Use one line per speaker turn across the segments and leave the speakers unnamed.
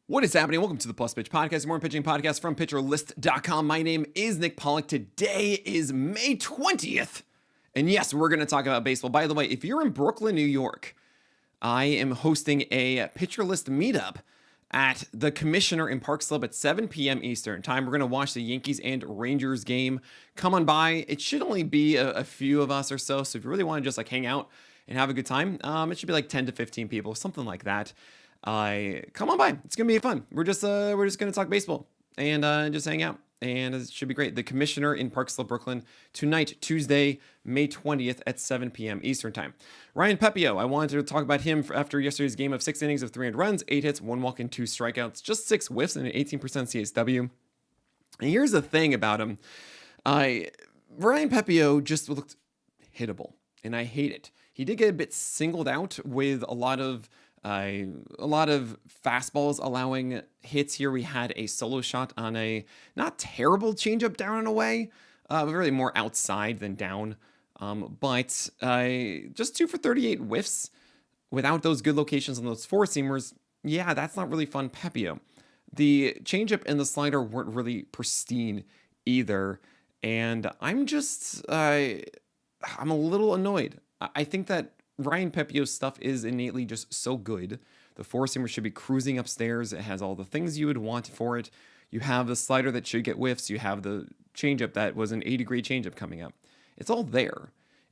What is happening? Welcome to the Plus Pitch Podcast, more pitching podcast from pitcherlist.com. My name is Nick Pollack. Today is May 20th. And yes, we're going to talk about baseball. By the way, if you're in Brooklyn, New York, I am hosting a Pitcher List meetup at the Commissioner in Park Slope at 7 p.m. Eastern time. We're going to watch the Yankees and Rangers game. Come on by. It should only be a few of us or so. So if you really want to just like hang out and have a good time, it should be like 10 to 15 people, something like that. Come on by. It's gonna be fun. We're just gonna talk baseball and just hang out, and it should be great. The Commissioner in Park Slope, Brooklyn, tonight, Tuesday, May 20th at 7 p.m. Eastern time. Ryan Pepio, I wanted to talk about him after yesterday's game of 6 innings of 300 runs, 8 hits, 1 walk, and 2 strikeouts, just 6 whiffs, and an 18% CSW. And here's the thing about him: Ryan Pepio just looked hittable, and I hate it. He did get a bit singled out with a lot of fastballs allowing hits here. We had a solo shot on a not terrible changeup down and away, but really more outside than down. But just 2 for 38 whiffs without those good locations on those four-seamers. Yeah, that's not really fun Pepio. The changeup and the slider weren't really pristine either. And I'm a little annoyed. I think that Ryan Pepio's stuff is innately just so good. The four-seamer should be cruising upstairs. It has all the things you would want for it. You have the slider that should get whiffs. You have the changeup that was an 80-degree changeup coming up. It's all there.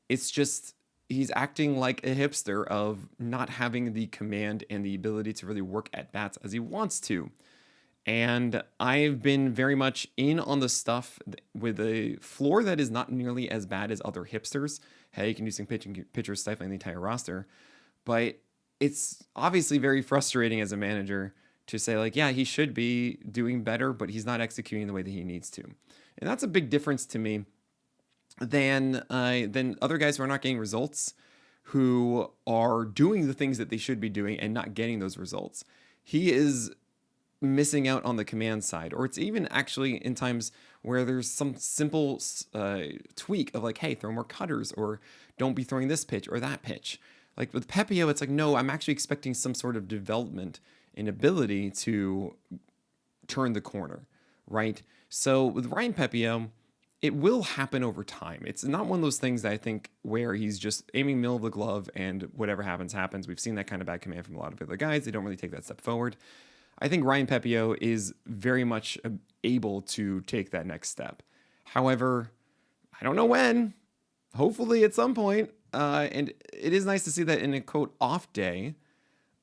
It's just he's acting like a hipster of not having the command and the ability to really work at bats as he wants to. And I've been very much in on the stuff with a floor that is not nearly as bad as other hipsters. Hey, you can do some pitchers stifling the entire roster. But it's obviously very frustrating as a manager to say, like, yeah, he should be doing better, but he's not executing the way that he needs to. And that's a big difference to me than other guys who are not getting results, who are doing the things that they should be doing and not getting those results. He is missing out on the command side, or it's even actually in times where there's some simple tweak of like, hey, throw more cutters, or don't be throwing this pitch or that pitch. Like with Pepio, it's like, no, I'm actually expecting some sort of development and ability to turn the corner, right? So with Ryan Pepio, it will happen over time. It's not one of those things that I think where he's just aiming middle of the glove and whatever happens, happens. We've seen that kind of bad command from a lot of other guys. They don't really take that step forward. I think Ryan Pepio is very much able to take that next step. However, I don't know when. Hopefully at some point. And it is nice to see that in a quote off day,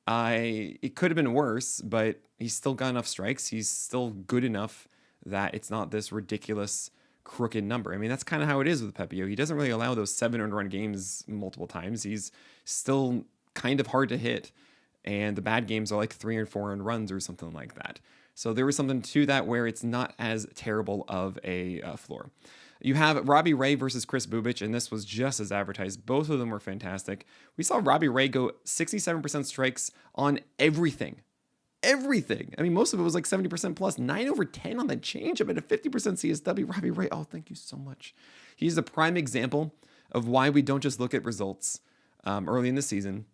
it could have been worse, but he's still got enough strikes. He's still good enough that it's not this ridiculous crooked number. I mean, that's kind of how it is with Pepio. He doesn't really allow those 7-run games multiple times. He's still kind of hard to hit. And the bad games are like 3 or 4 runs or something like that. So there was something to that where it's not as terrible of a floor. You have Robbie Ray versus Kris Bubic, and this was just as advertised. Both of them were fantastic. We saw Robbie Ray go 67% strikes on everything. Everything. I mean, most of it was like 70% plus. 9 over 10 on the changeup at a 50% CSW. Robbie Ray, oh, thank you so much. He's the prime example of why we don't just look at results early in the season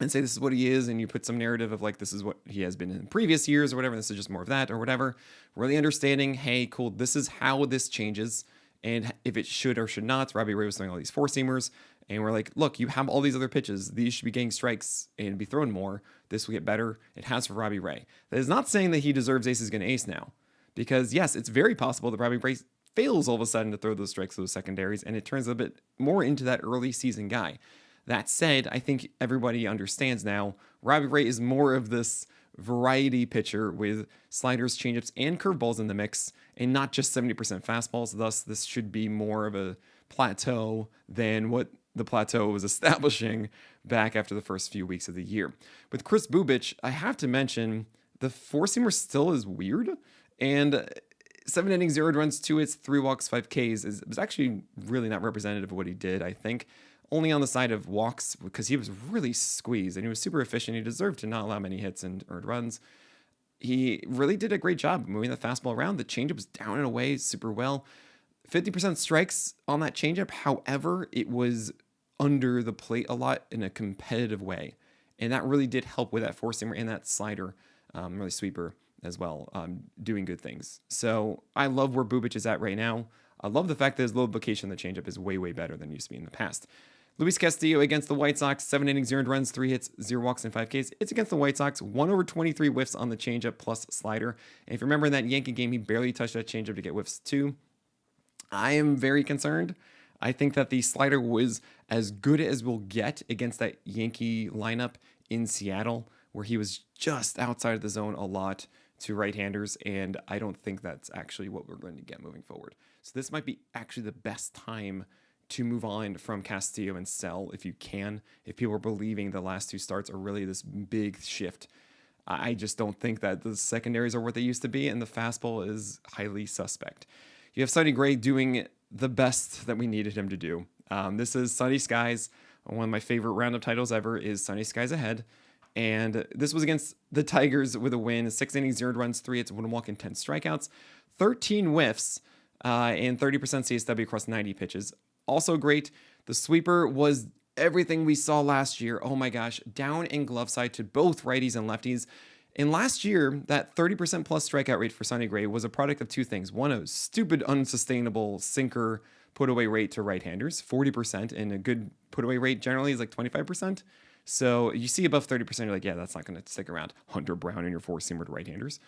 and say this is what he is, and you put some narrative of like this is what he has been in previous years or whatever, this is just more of that or whatever. Really understanding, hey, cool, this is how this changes, and if it should or should not. Robbie Ray was throwing all these four-seamers, and we're like, look, you have all these other pitches. These should be getting strikes and be thrown more. This will get better. It has for Robbie Ray. That is not saying that he deserves ace is going to ace now, because yes, it's very possible that Robbie Ray fails all of a sudden to throw those strikes to those secondaries, and it turns a bit more into that early season guy. That said, I think everybody understands now Robbie Ray is more of this variety pitcher with sliders, changeups, and curveballs in the mix, and not just 70% fastballs. Thus, this should be more of a plateau than what the plateau was establishing back after the first few weeks of the year. With Kris Bubic, I have to mention the four-seamer still is weird, and 7 innings, 0 runs, 2 hits, 3 walks, 5 Ks was actually really not representative of what he did, I think. Only on the side of walks because he was really squeezed and he was super efficient. He deserved to not allow many hits and earned runs. He really did a great job moving the fastball around. The changeup was down and away super well. 50% strikes on that changeup. However, it was under the plate a lot in a competitive way. And that really did help with that four-seamer and that slider really sweeper as well, doing good things. So I love where Bubic is at right now. I love the fact that his low location, the changeup, is way, way better than it used to be in the past. Luis Castillo against the White Sox, 7 innings, 0 runs, 3 hits, 0 walks, and 5 Ks. It's against the White Sox, 1/23 whiffs on the changeup plus slider. And if you remember in that Yankee game, he barely touched that changeup to get whiffs too. I am very concerned. I think that the slider was as good as we'll get against that Yankee lineup in Seattle, where he was just outside of the zone a lot to right-handers, and I don't think that's actually what we're going to get moving forward. So this might be actually the best time to move on from Castillo and sell if you can. If people are believing the last 2 starts are really this big shift, I just don't think that the secondaries are what they used to be, and the fastball is highly suspect. You have Sonny Gray doing the best that we needed him to do. This is Sunny Skies. One of my favorite roundup titles ever is Sunny Skies Ahead. And this was against the Tigers with a win. 6 innings, 0 runs, 3 hits, 1 walk, and 10 strikeouts. 13 whiffs and 30% CSW across 90 pitches. Also great. The sweeper was everything we saw last year. Oh my gosh. Down in glove side to both righties and lefties. And last year, that 30% plus strikeout rate for Sonny Gray was a product of 2 things. One, a stupid, unsustainable sinker put away rate to right-handers, 40%, and a good put away rate generally is like 25%. So you see above 30%, you're like, yeah, that's not going to stick around. Hunter Brown in your 4-seamer to right-handers.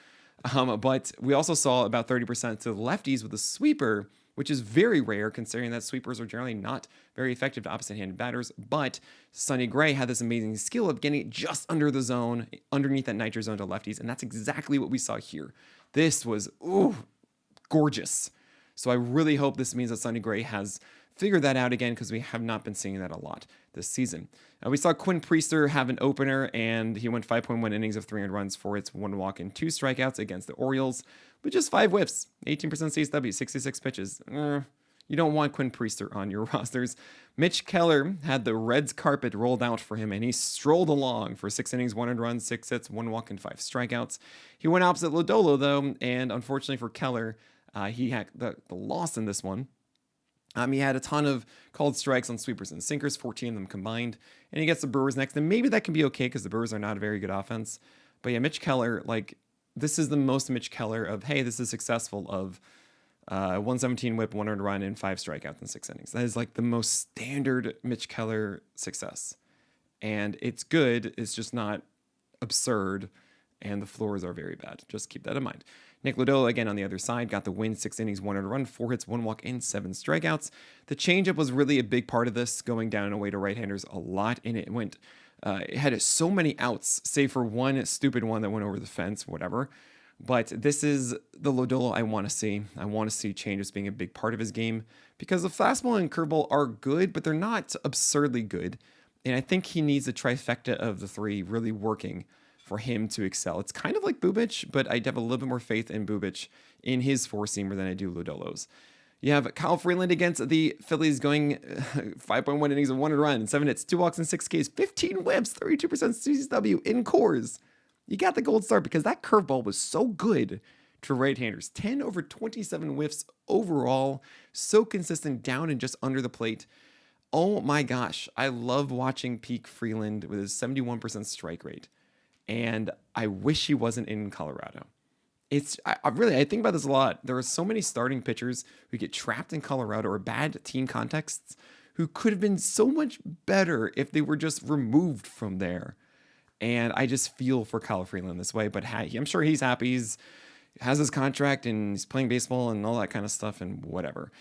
But we also saw about 30% to the lefties with a sweeper, which is very rare considering that sweepers are generally not very effective to opposite-handed batters. But Sonny Gray had this amazing skill of getting it just under the zone, underneath that nitro zone to lefties, and that's exactly what we saw here. This was, gorgeous. So I really hope this means that Sonny Gray has figured that out again, because we have not been seeing that a lot this season. We saw Quinn Priester have an opener, and he went 5.1 innings of 300 runs, 4 hits, 1 walk, and 2 strikeouts against the Orioles, with just 5 whiffs, 18% CSW, 66 pitches. You don't want Quinn Priester on your rosters. Mitch Keller had the Reds carpet rolled out for him, and he strolled along for 6 innings, 100 runs, 6 hits, 1 walk, and 5 strikeouts. He went opposite Lodolo, though, and unfortunately for Keller, he had the loss in this one. He had a ton of called strikes on sweepers and sinkers, 14 of them combined, and he gets the Brewers next, and maybe that can be okay because the Brewers are not a very good offense. But yeah, Mitch Keller, this is the most Mitch Keller of, hey, this is successful of 117 whip, 100 run, and 5 strikeouts in 6 innings. That is like the most standard Mitch Keller success. And it's good, it's just not absurd, and the floors are very bad. Just keep that in mind. Nick Lodolo, again, on the other side, got the win, 6 innings, 100 run, 4 hits, 1 walk, and 7 strikeouts. The changeup was really a big part of this, going down and away to right-handers a lot, and it had so many outs, save for one stupid one that went over the fence, whatever. But this is the Lodolo I want to see. I want to see changes being a big part of his game, because the fastball and curveball are good, but they're not absurdly good. And I think he needs a trifecta of the 3 really working for him to excel. It's kind of like Bubic, but I have a little bit more faith in Bubic in his 4-seamer than I do Lodolo's. You have Kyle Freeland against the Phillies going 5.1 innings of 1 run, 7 hits, 2 walks, and 6 Ks, 15 whips, 32% CSW in cores. You got the gold start because that curveball was so good to right-handers. 10 over 27 whiffs overall, so consistent down and just under the plate. Oh my gosh, I love watching peak Freeland with his 71% strike rate. And I wish he wasn't in Colorado. I think about this a lot. There are so many starting pitchers who get trapped in Colorado or bad team contexts who could have been so much better if they were just removed from there. And I just feel for Kyle Freeland this way. But I'm sure he's happy. He has his contract and he's playing baseball and all that kind of stuff and whatever.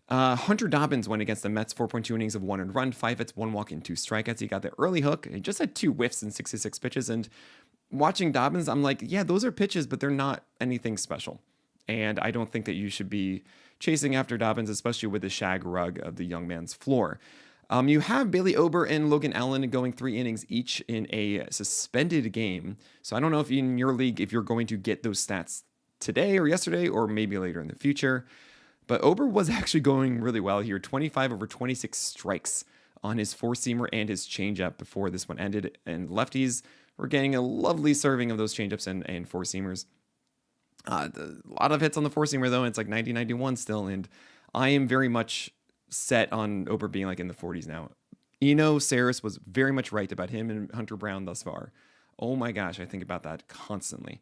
Hunter Dobbins went against the Mets, 4.2 innings of 1 run, 5 hits, 1 walk, and 2 strikeouts. He got the early hook. He just had 2 whiffs and 66 pitches. And watching Dobbins, I'm like, yeah, those are pitches, but they're not anything special. And I don't think that you should be chasing after Dobbins, especially with the shag rug of the young man's floor. You have Bailey Ober and Logan Allen going 3 innings each in a suspended game. So I don't know if in your league, if you're going to get those stats today or yesterday or maybe later in the future. But Ober was actually going really well here. 25 over 26 strikes on his 4-seamer and his changeup before this one ended. And lefties were getting a lovely serving of those changeups and 4-seamers. A lot of hits on the 4-seamer, though. It's like 90-91 still. And I am very much set on Ober being like in the 40s now. Eno Saris was very much right about him and Hunter Brown thus far. Oh my gosh, I think about that constantly.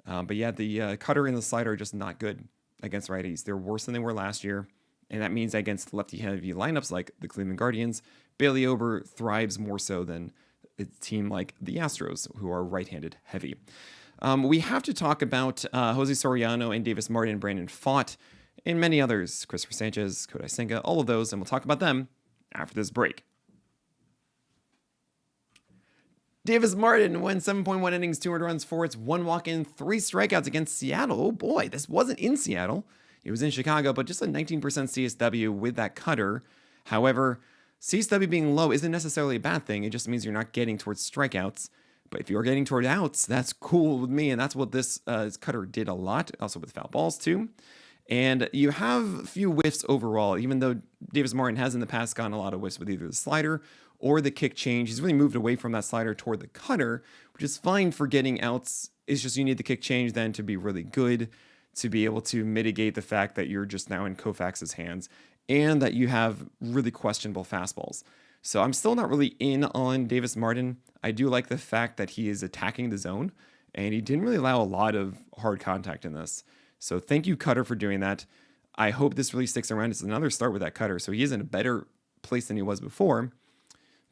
But yeah, the cutter and the slider are just not good against righties. They're worse than they were last year. And that means against lefty-heavy lineups like the Cleveland Guardians, Bailey Ober thrives more so than a team like the Astros, who are right-handed heavy. We have to talk about Jose Soriano and Davis Martin, Brandon Pfaadt, and many others, Christopher Sanchez, Kodai Senga, all of those, and we'll talk about them after this break. Davis Martin went 7.1 innings, 200 runs, 4 hits, 1 walk, and 3 strikeouts against Seattle. Oh boy, this wasn't in Seattle. It was in Chicago, but just a 19% CSW with that cutter. However, CSW being low isn't necessarily a bad thing. It just means you're not getting towards strikeouts. But if you're getting toward outs, that's cool with me, and that's what this cutter did a lot, also with foul balls too. And you have a few whiffs overall, even though Davis Martin has in the past gotten a lot of whiffs with either the slider or the kick change. He's really moved away from that slider toward the cutter, which is fine for getting outs. It's just you need the kick change then to be really good, to be able to mitigate the fact that you're just now in Koufax's hands and that you have really questionable fastballs. So I'm still not really in on Davis Martin. I do like the fact that he is attacking the zone, and he didn't really allow a lot of hard contact in this. So thank you, Cutter, for doing that. I hope this really sticks around. It's another start with that Cutter, so he is in a better place than he was before.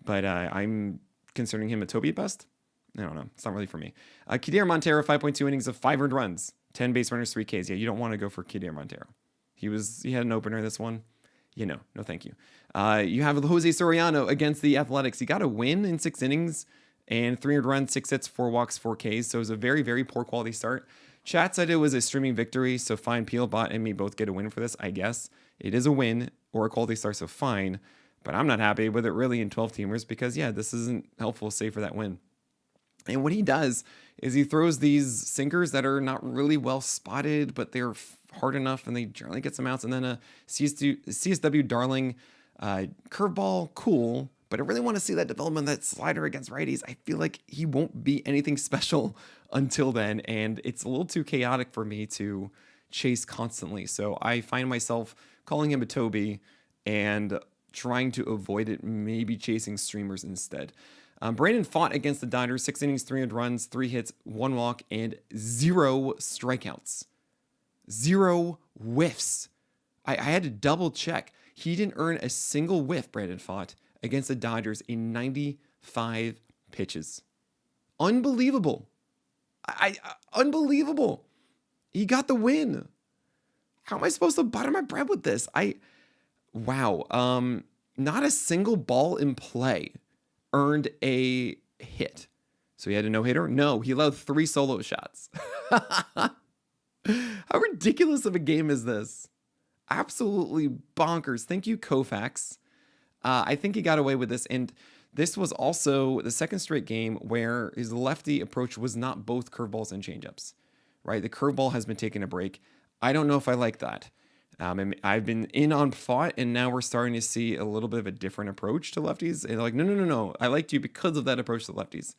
But I'm considering him a Toby at best. I don't know. It's not really for me. Kidir Montero, 5.2 innings of 5 runs, 10 base runners, 3 Ks. Yeah, you don't want to go for Kidir Montero. He had an opener this one. No thank you. You have Jose Soriano against the Athletics. He got a win in 6 innings and 300 runs, 6 hits, 4 walks, 4 Ks. So it was a very, very poor quality start. Chat said it was a streaming victory, so fine. Peelbot and me both get a win for this, I guess. It is a win or a quality start, so fine. But I'm not happy with it really in 12-teamers because, yeah, this isn't helpful, save for that win. And what he does is he throws these sinkers that are not really well spotted, but they're hard enough and they generally get some outs. And then a CSW darling curveball, cool. But I really want to see that development, that slider against righties. I feel like he won't be anything special until then. And it's a little too chaotic for me to chase constantly. So I find myself calling him a Toby and trying to avoid it, maybe chasing streamers instead. Brandon Pfaadt against the Dodgers, 6 innings, 300 runs, 3 hits, 1 walk, and 0 strikeouts. 0 whiffs. I had to double check. He didn't earn a single whiff, Brandon Pfaadt, against the Dodgers in 95 pitches. Unbelievable. Unbelievable. He got the win. How am I supposed to butter my bread with this? Wow. Not a single ball in play earned a hit. So he had a no-hitter? No, he allowed 3 solo shots. How ridiculous of a game is this? Absolutely bonkers. Thank you, Koufax. I think he got away with this, and this was also the second straight game where his lefty approach was not both curveballs and changeups, right? The curveball has been taking a break. I don't know if I like that. I've been in on Pfaadt, and now we're starting to see a little bit of a different approach to lefties. And they're like, no. I liked you because of that approach to lefties.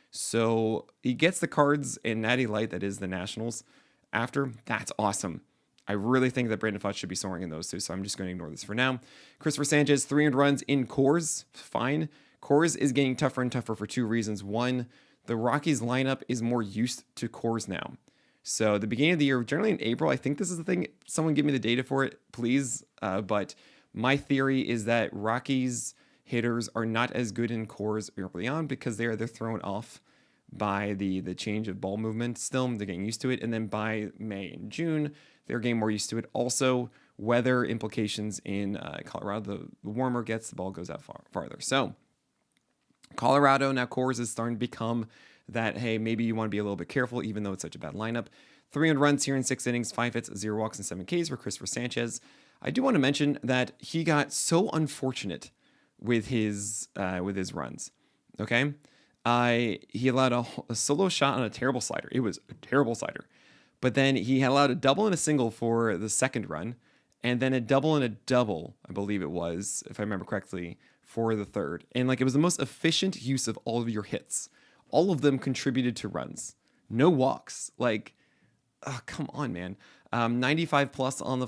So he gets the Cards and Natty Light, that is the Nationals, after. That's awesome. I really think that Brandon Pfaadt should be soaring in those two, so I'm just going to ignore this for now. Christopher Sanchez, 300 runs in Coors. Fine. Coors is getting tougher and tougher for 2 reasons. One, the Rockies lineup is more used to Coors now. So the beginning of the year, generally in April, I think this is the thing. Someone give me the data for it, please. But my theory is that Rockies hitters are not as good in Coors early on because they're thrown off by the change of ball movement still. They're getting used to it. And then by May and June, they're getting more used to it. Also, weather implications in Colorado. The warmer it gets, the ball goes out farther. So Colorado, now Coors is starting to become that, hey, maybe you want to be a little bit careful, even though it's such a bad lineup. 300 runs here in 6 innings, 5 hits, 0 walks, and 7 Ks for Christopher Sanchez. I do want to mention that he got so unfortunate with his runs. Okay, he allowed a solo shot on a terrible slider. It was a terrible slider, but then he allowed a double and a single for the second run, and then a double and a double, I believe it was, if I remember correctly, for the third. And it was the most efficient use of all of your hits. All of them contributed to runs. No walks. Come on, man. 95 plus on the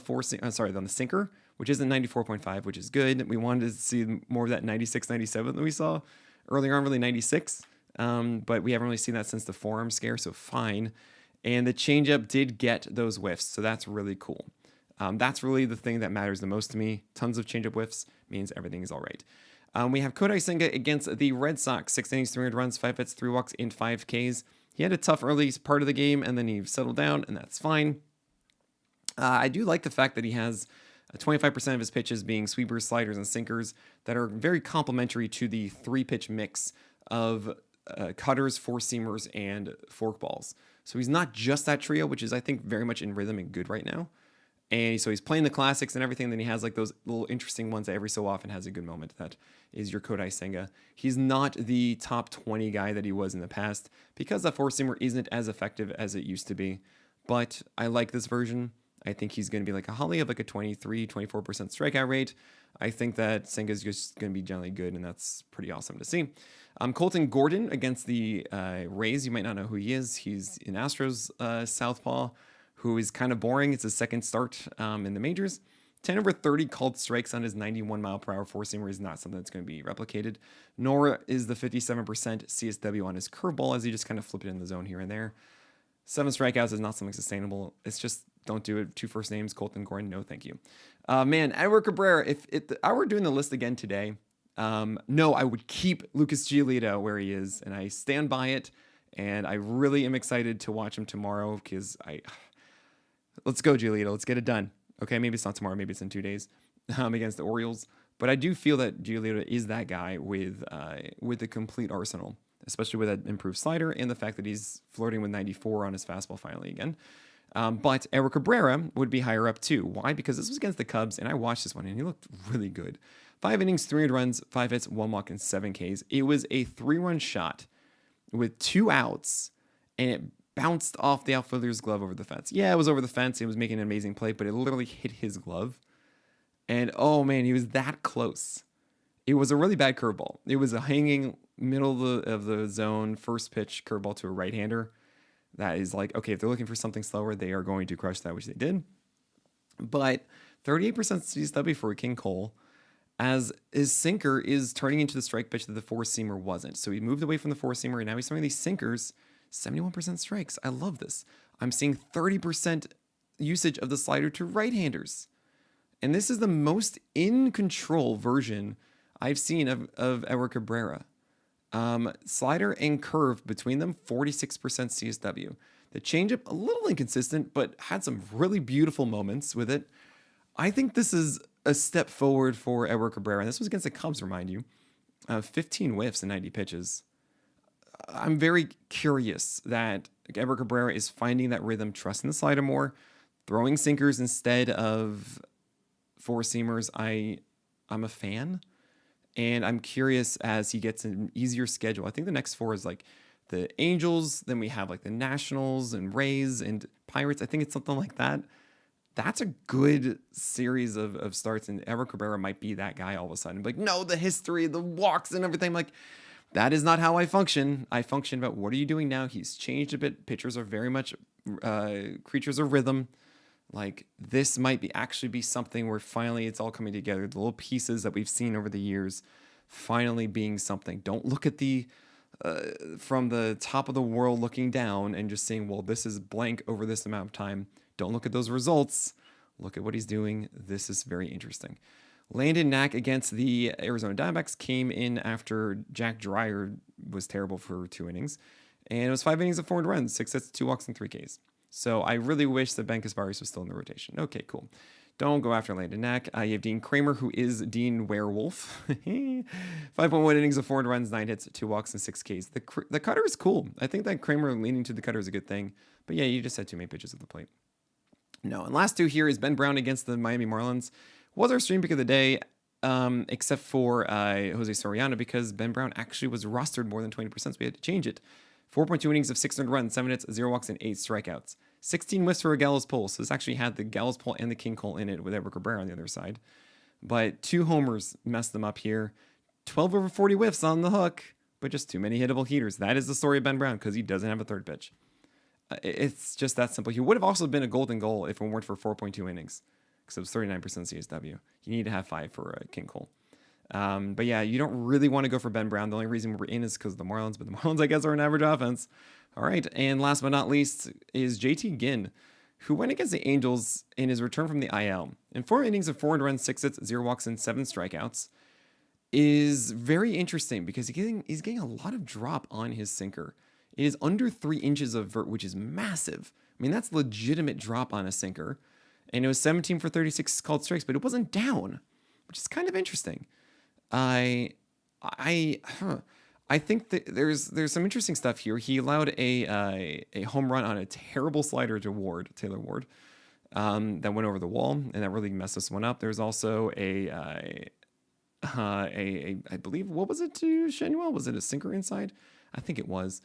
sinker, which isn't 94.5, which is good. We wanted to see more of that 96, 97 that we saw earlier on, really 96. But we haven't really seen that since the forearm scare, so fine. And the changeup did get those whiffs, so that's really cool. That's really the thing that matters the most to me. Tons of changeup whiffs means everything is all right. We have Kodai Senga against the Red Sox. 6 innings, 300 runs, 5 hits, 3 walks, in 5 Ks. He had a tough early part of the game, and then he settled down, and that's fine. I do like the fact that he has 25% of his pitches being sweepers, sliders, and sinkers that are very complementary to the 3-pitch mix of cutters, four-seamers, and forkballs. So he's not just that trio, which is, I think, very much in rhythm and good right now. And so he's playing the classics and everything. Then he has like those little interesting ones that every so often has a good moment. That is your Kodai Senga. He's not the top 20 guy that he was in the past because that four-seamer isn't as effective as it used to be. But I like this version. I think he's going to be like a Holly of like a 23, 24% strikeout rate. I think that Senga's just going to be generally good, and that's pretty awesome to see. Colton Gordon against the Rays. You might not know who he is. He's an Astros southpaw who is kind of boring. It's his second start in the majors. 10 over 30 called strikes on his 91-mile-per-hour four-seamer is not something that's going to be replicated, nor is the 57% CSW on his curveball as he just kind of flip it in the zone here and there. 7 strikeouts is not something sustainable. It's just, don't do it. 2 first names, Colton Gordon, no thank you. Man, Edward Cabrera, if I were doing the list again today, no, I would keep Lucas Giolito where he is, and I stand by it, and I really am excited to watch him tomorrow because let's go, Giolito. Let's get it done. Okay, maybe it's not tomorrow. Maybe it's in 2 days against the Orioles. But I do feel that Giolito is that guy with a complete arsenal, especially with that improved slider and the fact that he's flirting with 94 on his fastball finally again. But Edward Cabrera would be higher up too. Why? Because this was against the Cubs, and I watched this one, and he looked really good. 5 innings, 300 runs, 5 hits, 1 walk, and 7 Ks. It was a 3-run shot with 2 outs, and it bounced off the outfielder's glove over the fence. Yeah, it was over the fence. It was making an amazing play, but it literally hit his glove. And, oh, man, he was that close. It was a really bad curveball. It was a hanging middle of the zone first pitch curveball to a right-hander. That is like, okay, if they're looking for something slower, they are going to crush that, which they did. But 38% CSW for King Cole, as his sinker is turning into the strike pitch that the four-seamer wasn't. So he moved away from the four-seamer, and now he's throwing these sinkers, 71% strikes. I love this. I'm seeing 30% usage of the slider to right-handers. And this is the most in-control version I've seen of Edward Cabrera. Slider and curve between them, 46% CSW. The changeup, a little inconsistent, but had some really beautiful moments with it. I think this is a step forward for Edward Cabrera. And this was against the Cubs, remind you. 15 whiffs and 90 pitches. I'm very curious that Edward Cabrera is finding that rhythm, trusting the slider more, throwing sinkers instead of four-seamers. I'm a fan. And I'm curious as he gets an easier schedule. I think the next 4 is like the Angels. Then we have like the Nationals and Rays and Pirates. I think it's something like that. That's a good series of starts. And Edward Cabrera might be that guy all of a sudden. Like, no, the history, the walks and everything. Like, that is not how I function. I function about what are you doing now? He's changed a bit. Pitchers are very much creatures of rhythm. Like, this might actually be something where finally it's all coming together. The little pieces that we've seen over the years finally being something. Don't look at the from the top of the world looking down and just saying, well, this is blank over this amount of time. Don't look at those results. Look at what he's doing. This is very interesting. Landon Knack against the Arizona Diamondbacks came in after Jack Dreyer was terrible for 2 innings. And it was 5 innings of 4 runs, 6 hits, 2 walks, and 3 Ks. So I really wish that Ben Kasparis was still in the rotation. Okay, cool. Don't go after Landon Knack. You have Dean Kramer, who is Dean Werewolf. 5.1 innings of 4 runs, 9 hits, 2 walks, and 6 Ks. The cutter is cool. I think that Kramer leaning to the cutter is a good thing. But yeah, you just had too many pitches at the plate. No, and last 2 here is Ben Brown against the Miami Marlins. Was our stream pick of the day, except for Jos Seraniano, because Ben Brown actually was rostered more than 20%, so we had to change it. 4.2 innings of 600 runs, 7 hits, 0 walks, and 8 strikeouts. 16 whiffs for a Gallows Pole. So this actually had the Gallows Pole and the King Cole in it with Edward Cabrera on the other side. But 2 homers messed them up here. 12 over 40 whiffs on the hook, but just too many hittable heaters. That is the story of Ben Brown because he doesn't have a third pitch. It's just that simple. He would have also been a golden goal if it weren't for 4.2 innings because it was 39% CSW. You need to have 5 for King Cole. But yeah, you don't really want to go for Ben Brown. The only reason we're in is because of the Marlins, but the Marlins, I guess, are an average offense. All right, and last but not least is JT Ginn, who went against the Angels in his return from the IL. In 4 innings of 4 runs, 6 hits, 0 walks, and 7 strikeouts, is very interesting because he's getting a lot of drop on his sinker. It is under 3 inches of vert, which is massive. I mean, that's legitimate drop on a sinker. And it was 17 for 36 called strikes, but it wasn't down, which is kind of interesting. I think that there's some interesting stuff here. He allowed a home run on a terrible slider to Taylor Ward, that went over the wall, and that really messed this one up. There's also I believe, what was it to Shenuel? Was it a sinker inside? I think it was.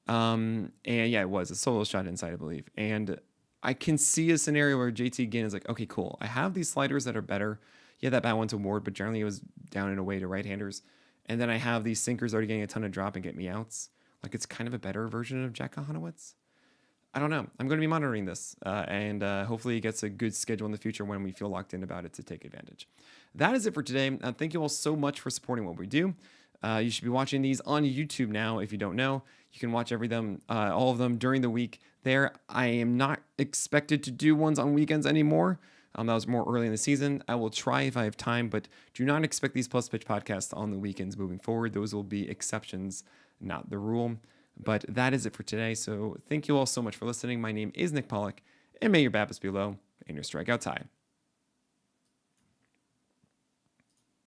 And yeah, it was a solo shot inside, I believe. And I can see a scenario where JT Ginn is like, okay, cool. I have these sliders that are better. Yeah, that bat went to Ward, but generally it was down and away to right-handers. And then I have these sinkers already getting a ton of drop and get me outs. Like, it's kind of a better version of Jack Kahanowitz. I don't know. I'm going to be monitoring this, and hopefully he gets a good schedule in the future when we feel locked in about it to take advantage. That is it for today. Thank you all so much for supporting what we do. You should be watching these on YouTube now. If you don't know, you can watch all of them during the week there. I am not expected to do ones on weekends anymore. That was more early in the season. I will try if I have time, but do not expect these Plus Pitch podcasts on the weekends moving forward. Those will be exceptions, not the rule. But that is it for today. So thank you all so much for listening. My name is Nick Pollack, and may your BABIPs be low and your strikeouts high.